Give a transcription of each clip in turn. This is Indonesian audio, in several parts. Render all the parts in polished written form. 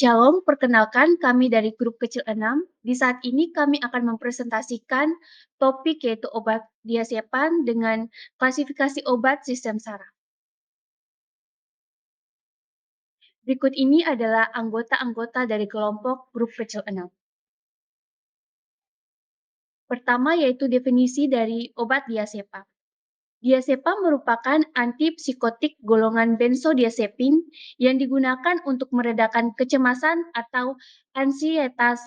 Shalom, perkenalkan kami dari grup kecil 6. Di saat ini kami akan mempresentasikan topik yaitu obat diazepam dengan klasifikasi obat sistem saraf. Berikut ini adalah anggota-anggota dari kelompok grup kecil 6. Pertama yaitu definisi dari obat diazepam. Diazepam merupakan antipsikotik golongan benzodiazepin yang digunakan untuk meredakan kecemasan atau ansietas,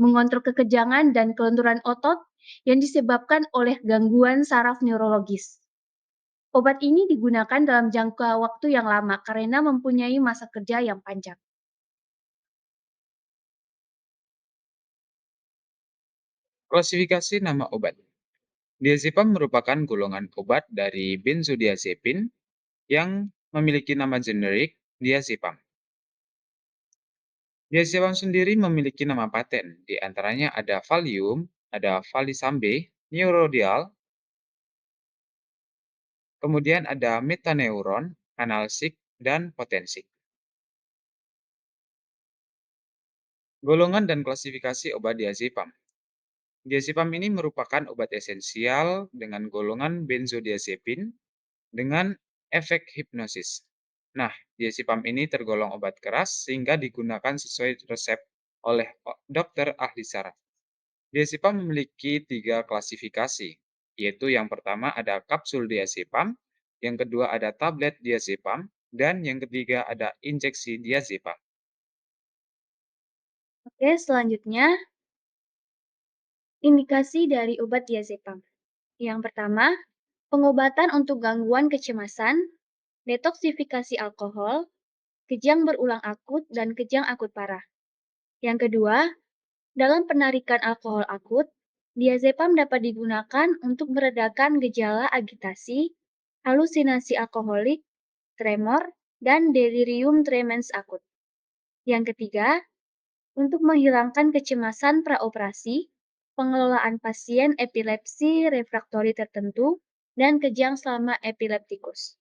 mengontrol kekejangan dan kelenturan otot yang disebabkan oleh gangguan saraf neurologis. Obat ini digunakan dalam jangka waktu yang lama karena mempunyai masa kerja yang panjang. Klasifikasi nama obat. Diazepam merupakan golongan obat dari benzodiazepin yang memiliki nama generik diazepam. Diazepam sendiri memiliki nama paten, di antaranya ada Valium, ada Valisambe, Neurodial, kemudian ada Metaneuron, Analsik, dan Potensik. Golongan dan klasifikasi obat diazepam. Diazepam ini merupakan obat esensial dengan golongan benzodiazepin dengan efek hipnosis. Nah, diazepam ini tergolong obat keras sehingga digunakan sesuai resep oleh dokter ahli saraf. Diazepam memiliki 3 klasifikasi, yaitu yang pertama ada kapsul diazepam, yang kedua ada tablet diazepam, dan yang ketiga ada injeksi diazepam. Oke, selanjutnya indikasi dari obat diazepam. Yang pertama, pengobatan untuk gangguan kecemasan, detoksifikasi alkohol, kejang berulang akut, dan kejang akut parah. Yang kedua, dalam penarikan alkohol akut, diazepam dapat digunakan untuk meredakan gejala agitasi, halusinasi alkoholik, tremor, dan delirium tremens akut. Yang ketiga, untuk menghilangkan kecemasan praoperasi, pengelolaan pasien epilepsi refraktori tertentu, dan kejang selama epileptikus.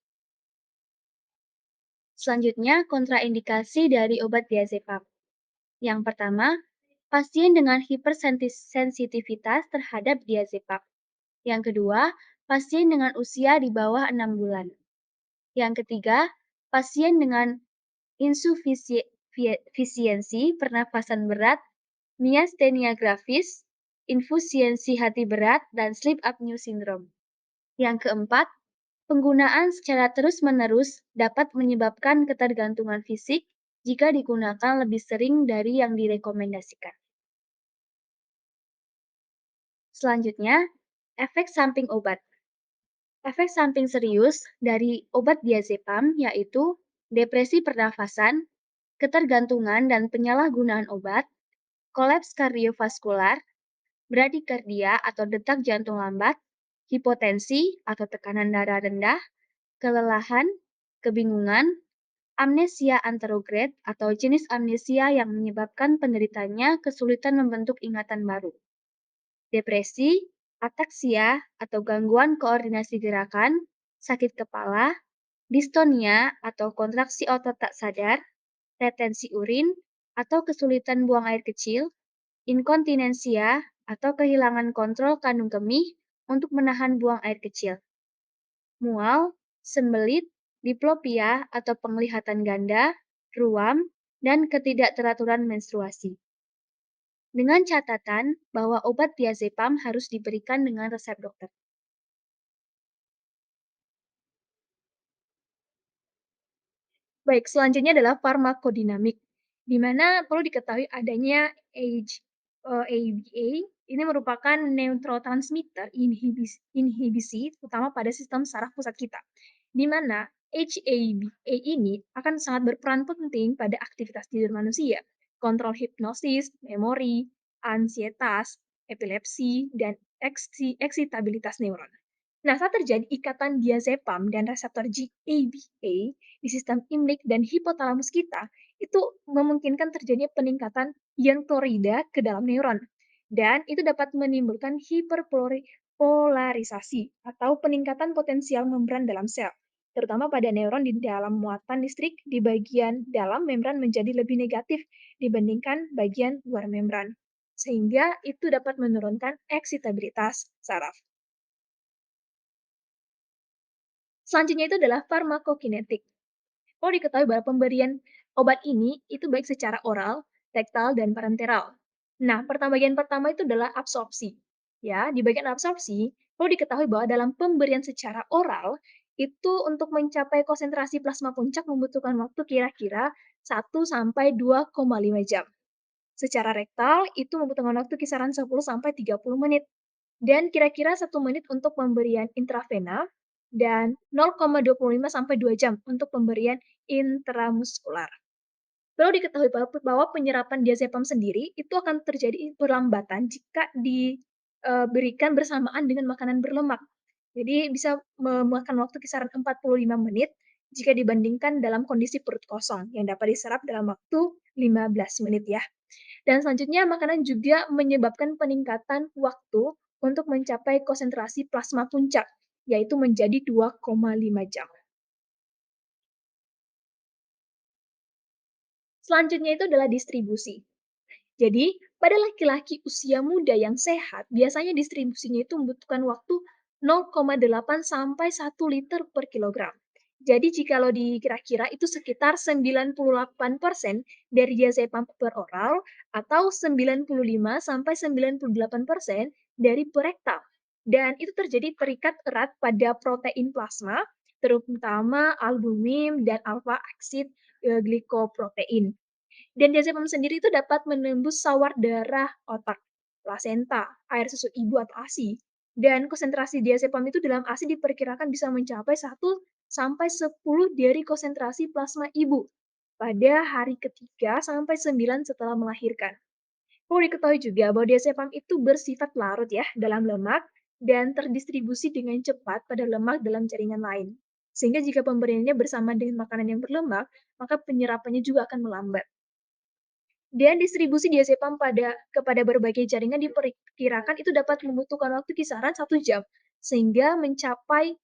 Selanjutnya, kontraindikasi dari obat diazepam. Yang pertama, pasien dengan hipersensitivitas terhadap diazepam. Yang kedua, pasien dengan usia di bawah 6 bulan. Yang ketiga, pasien dengan insufisiensi pernafasan berat, miastenia gravis, infusiensi hati berat, dan sleep apnea syndrome. Yang keempat, penggunaan secara terus-menerus dapat menyebabkan ketergantungan fisik jika digunakan lebih sering dari yang direkomendasikan. Selanjutnya, efek samping obat. Efek samping serius dari obat diazepam yaitu depresi pernafasan, ketergantungan dan penyalahgunaan obat, kolaps kardiovaskular, bradikardia atau detak jantung lambat, hipotensi atau tekanan darah rendah, kelelahan, kebingungan, amnesia anterograde atau jenis amnesia yang menyebabkan penderitanya kesulitan membentuk ingatan baru, depresi, ataksia atau gangguan koordinasi gerakan, sakit kepala, distonia atau kontraksi otot tak sadar, retensi urin atau kesulitan buang air kecil, inkontinensia atau kehilangan kontrol kandung kemih untuk menahan buang air kecil, mual, sembelit, diplopia atau penglihatan ganda, ruam, dan ketidakteraturan menstruasi. Dengan catatan bahwa obat diazepam harus diberikan dengan resep dokter. Baik, selanjutnya adalah farmakodinamik, di mana perlu diketahui adanya ABA, ini merupakan neurotransmitter inhibisi utama pada sistem saraf pusat kita, di mana HABA ini akan sangat berperan penting pada aktivitas tidur manusia, kontrol hipnosis, memori, ansietas, epilepsi, dan eksitabilitas neuron. Nah, saat terjadi ikatan diazepam dan reseptor GABA di sistem imlik dan hipotalamus kita, itu memungkinkan terjadinya peningkatan ion klorida ke dalam neuron. Dan itu dapat menimbulkan hiperpolarisasi atau peningkatan potensial membran dalam sel. terutama pada neuron di dalam muatan listrik di bagian dalam membran menjadi lebih negatif dibandingkan bagian luar membran, sehingga itu dapat menurunkan eksitabilitas saraf. Selanjutnya itu adalah farmakokinetik. Perlu diketahui bahwa pemberian obat ini itu baik secara oral, rektal, dan parenteral. Nah, bagian pertama itu adalah absorpsi. Ya, di bagian absorpsi, perlu diketahui bahwa dalam pemberian secara oral, itu untuk mencapai konsentrasi plasma puncak membutuhkan waktu kira-kira 1 sampai 2,5 jam. Secara rektal, itu membutuhkan waktu kisaran 10 sampai 30 menit. Dan kira-kira 1 menit untuk pemberian intravena dan 0,25 sampai 2 jam untuk pemberian intramuskular. Perlu diketahui bahwa penyerapan diazepam sendiri itu akan terjadi perlambatan jika diberikan bersamaan dengan makanan berlemak. Jadi bisa memakan waktu kisaran 45 menit jika dibandingkan dalam kondisi perut kosong yang dapat diserap dalam waktu 15 menit ya. Dan selanjutnya makanan juga menyebabkan peningkatan waktu untuk mencapai konsentrasi plasma puncak, yaitu menjadi 2,5 jam. Selanjutnya itu adalah distribusi. Jadi, pada laki-laki usia muda yang sehat, biasanya distribusinya itu membutuhkan waktu 0,8 sampai 1 liter per kilogram. Jadi jikalau dikira-kira itu sekitar 98% dari diazepam per oral atau 95 sampai 98% dari per rektal. Dan itu terjadi terikat erat pada protein plasma, terutama albumin dan alfa aksid glikoprotein. Dan diazepam sendiri itu dapat menembus sawar darah otak, plasenta, air susu ibu atau ASI. Dan konsentrasi diazepam itu dalam ASI diperkirakan bisa mencapai 1 sampai 10 dari konsentrasi plasma ibu pada hari ketiga sampai 9 setelah melahirkan. Perlu diketahui juga bahwa diazepam itu bersifat larut ya dalam lemak dan terdistribusi dengan cepat pada lemak dalam jaringan lain. Sehingga jika pemberiannya bersama dengan makanan yang berlemak, maka penyerapannya juga akan melambat. Dan distribusi diazepam kepada berbagai jaringan diperkirakan itu dapat membutuhkan waktu kisaran 1 jam, sehingga mencapai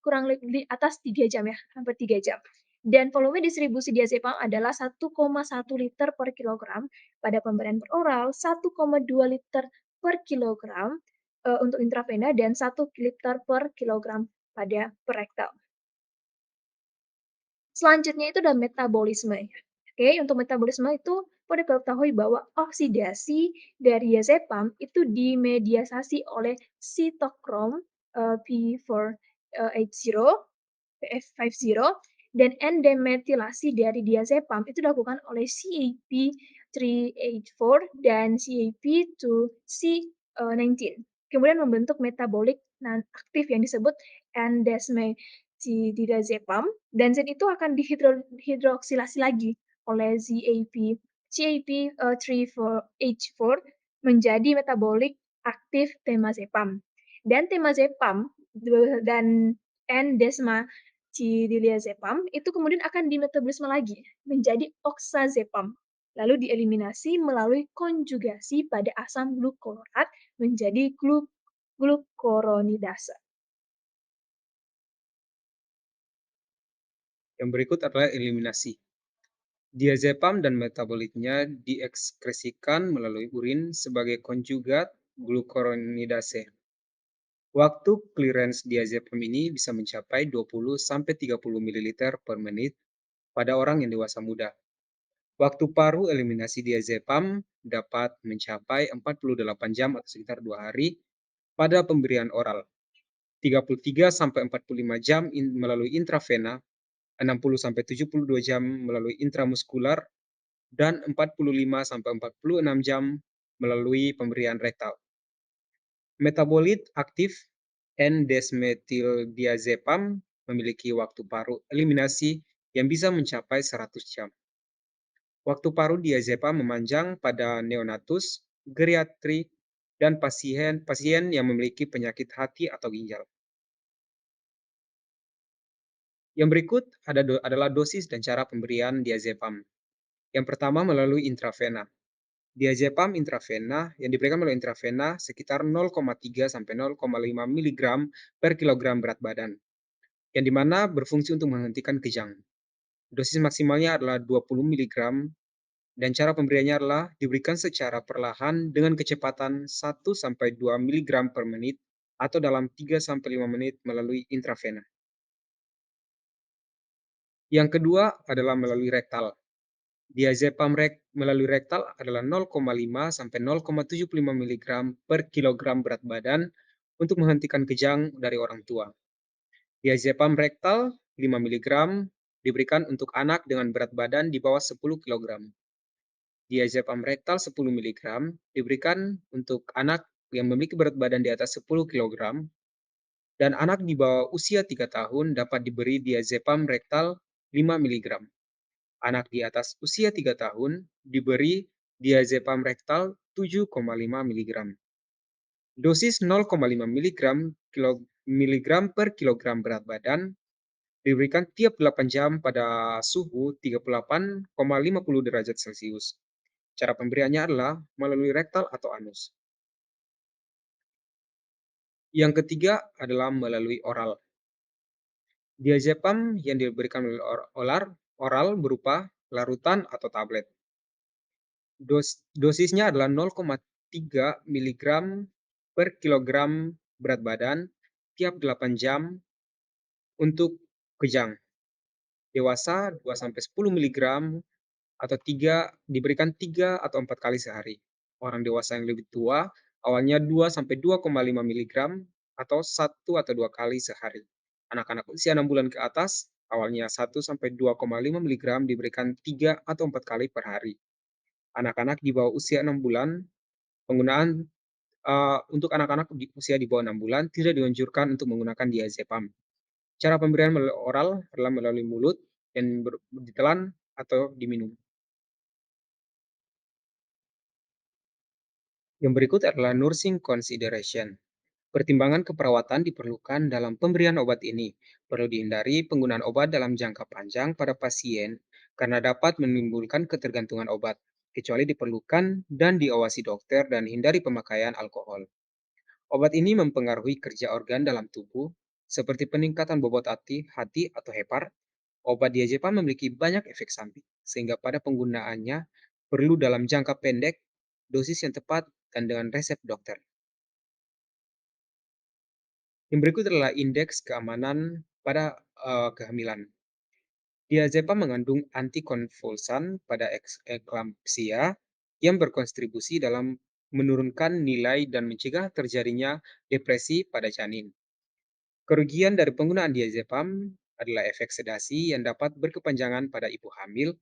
kurang lebih di atas 3 jam ya, hampir 3 jam. Dan volume distribusi diazepam adalah 1,1 liter per kilogram pada pemberian per oral, 1,2 liter per kilogram untuk intravena, dan 1 liter per kilogram pada per rektal. Selanjutnya itu adalah metabolisme ya. Oke, untuk metabolisme itu perlu diketahui bahwa oksidasi dari diazepam itu dimediasi oleh sitokrom P480, PF50, dan N-demetilasi dari diazepam itu dilakukan oleh CAP384 dan CAP2C19. Kemudian membentuk metabolik non aktif yang disebut N-desmetidiazepam, dan zat itu akan dihidroksilasi lagi oleh CAP384 menjadi metabolik aktif temazepam. Dan temazepam dan N-desmetidiazepam itu kemudian akan dimetabolisme lagi menjadi oxazepam, lalu dieliminasi melalui konjugasi pada asam glukororat menjadi glukuronidase. Yang berikut adalah eliminasi. Diazepam dan metabolitnya diekskresikan melalui urin sebagai konjugat glukuronidase. Waktu clearance diazepam ini bisa mencapai 20-30 ml per menit pada orang yang dewasa muda. Waktu paru eliminasi diazepam dapat mencapai 48 jam atau sekitar 2 hari pada pemberian oral, 33-45 jam melalui intravena, 60-72 jam melalui intramuskular, dan 45-46 jam melalui pemberian rektal. Metabolit aktif N-desmetyldiazepam memiliki waktu paru eliminasi yang bisa mencapai 100 jam. Waktu paru diazepam memanjang pada neonatus, geriatri, dan pasien yang memiliki penyakit hati atau ginjal. Yang berikut adalah dosis dan cara pemberian diazepam. Yang pertama melalui intravena. Diazepam intravena yang diberikan melalui intravena sekitar 0,3 sampai 0,5 mg per kilogram berat badan. yang dimana berfungsi untuk menghentikan kejang. Dosis maksimalnya adalah 20 mg dan cara pemberiannya adalah diberikan secara perlahan dengan kecepatan 1-2 mg per menit atau dalam 3-5 menit melalui intravena. Yang kedua adalah melalui rektal. Diazepam melalui rektal adalah 0,5-0,75 mg per kilogram berat badan untuk menghentikan kejang dari orang tua. Diazepam rektal 5 mg diberikan untuk anak dengan berat badan di bawah 10 kg. Diazepam rektal 10 mg diberikan untuk anak yang memiliki berat badan di atas 10 kg dan anak di bawah usia 3 tahun dapat diberi diazepam rektal 5 mg. Anak di atas usia 3 tahun diberi diazepam rektal 7,5 mg. Dosis 0,5 mg per kilogram berat badan diberikan tiap 8 jam pada suhu 38,50 derajat Celcius. Cara pemberiannya adalah melalui rektal atau anus. Yang ketiga adalah melalui oral. Diazepam yang diberikan melalui oral berupa larutan atau tablet. Dosisnya adalah 0,3 mg per kilogram berat badan tiap 8 jam untuk kejang. Dewasa 2-10 mg atau diberikan 3 atau 4 kali sehari. Orang dewasa yang lebih tua awalnya 2-2,5 mg atau 1 atau 2 kali sehari. Anak-anak usia 6 bulan ke atas awalnya 1-2,5 mg diberikan 3 atau 4 kali per hari. Anak-anak di bawah usia 6 bulan, penggunaan untuk anak-anak di usia di bawah 6 bulan tidak dianjurkan untuk menggunakan diazepam. Cara pemberian melalui oral adalah melalui mulut dan ditelan atau diminum. Yang berikut adalah nursing consideration. Pertimbangan keperawatan diperlukan dalam pemberian obat ini. Perlu dihindari penggunaan obat dalam jangka panjang pada pasien karena dapat menimbulkan ketergantungan obat, kecuali diperlukan dan diawasi dokter dan hindari pemakaian alkohol. Obat ini mempengaruhi kerja organ dalam tubuh, seperti peningkatan bobot hati atau hepar. Obat diazepam memiliki banyak efek samping, sehingga pada penggunaannya perlu dalam jangka pendek, dosis yang tepat, dan dengan resep dokter. Yang berikut adalah indeks keamanan pada kehamilan. Diazepam mengandung antikonvulsan pada eklampsia yang berkontribusi dalam menurunkan nilai dan mencegah terjadinya depresi pada janin. Kerugian dari penggunaan diazepam adalah efek sedasi yang dapat berkepanjangan pada ibu hamil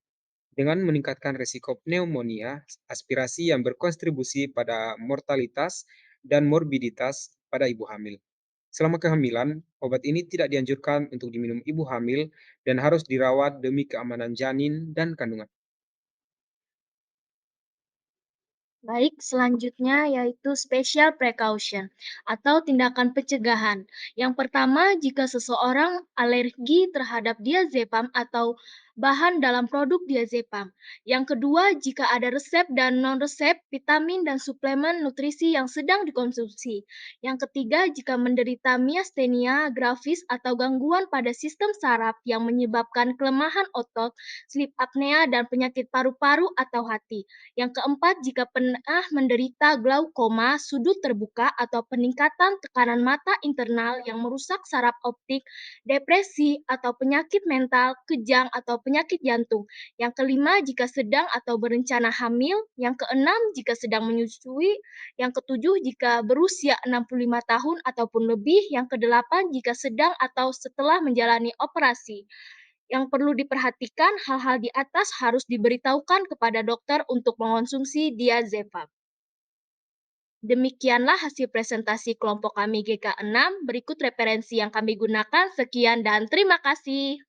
dengan meningkatkan risiko pneumonia, aspirasi yang berkontribusi pada mortalitas dan morbiditas pada ibu hamil. Selama kehamilan, obat ini tidak dianjurkan untuk diminum ibu hamil dan harus dirawat demi keamanan janin dan kandungan. Baik, selanjutnya yaitu special precaution atau tindakan pencegahan. Yang pertama, jika seseorang alergi terhadap diazepam atau bahan dalam produk diazepam. Yang kedua, jika ada resep dan non-resep vitamin dan suplemen nutrisi yang sedang dikonsumsi. Yang ketiga, jika menderita miastenia gravis atau gangguan pada sistem saraf yang menyebabkan kelemahan otot, sleep apnea, dan penyakit paru-paru atau hati. Yang keempat, jika pernah menderita glaukoma, sudut terbuka, atau peningkatan tekanan mata internal yang merusak saraf optik, depresi, atau penyakit mental, kejang, atau penyakit jantung. Yang kelima, jika sedang atau berencana hamil. Yang keenam, jika sedang menyusui. Yang ketujuh, jika berusia 65 tahun ataupun lebih. Yang kedelapan, jika sedang atau setelah menjalani operasi. Yang perlu diperhatikan, hal-hal di atas harus diberitahukan kepada dokter untuk mengonsumsi diazepam. Demikianlah hasil presentasi kelompok kami GK6. Berikut referensi yang kami gunakan. Sekian dan terima kasih.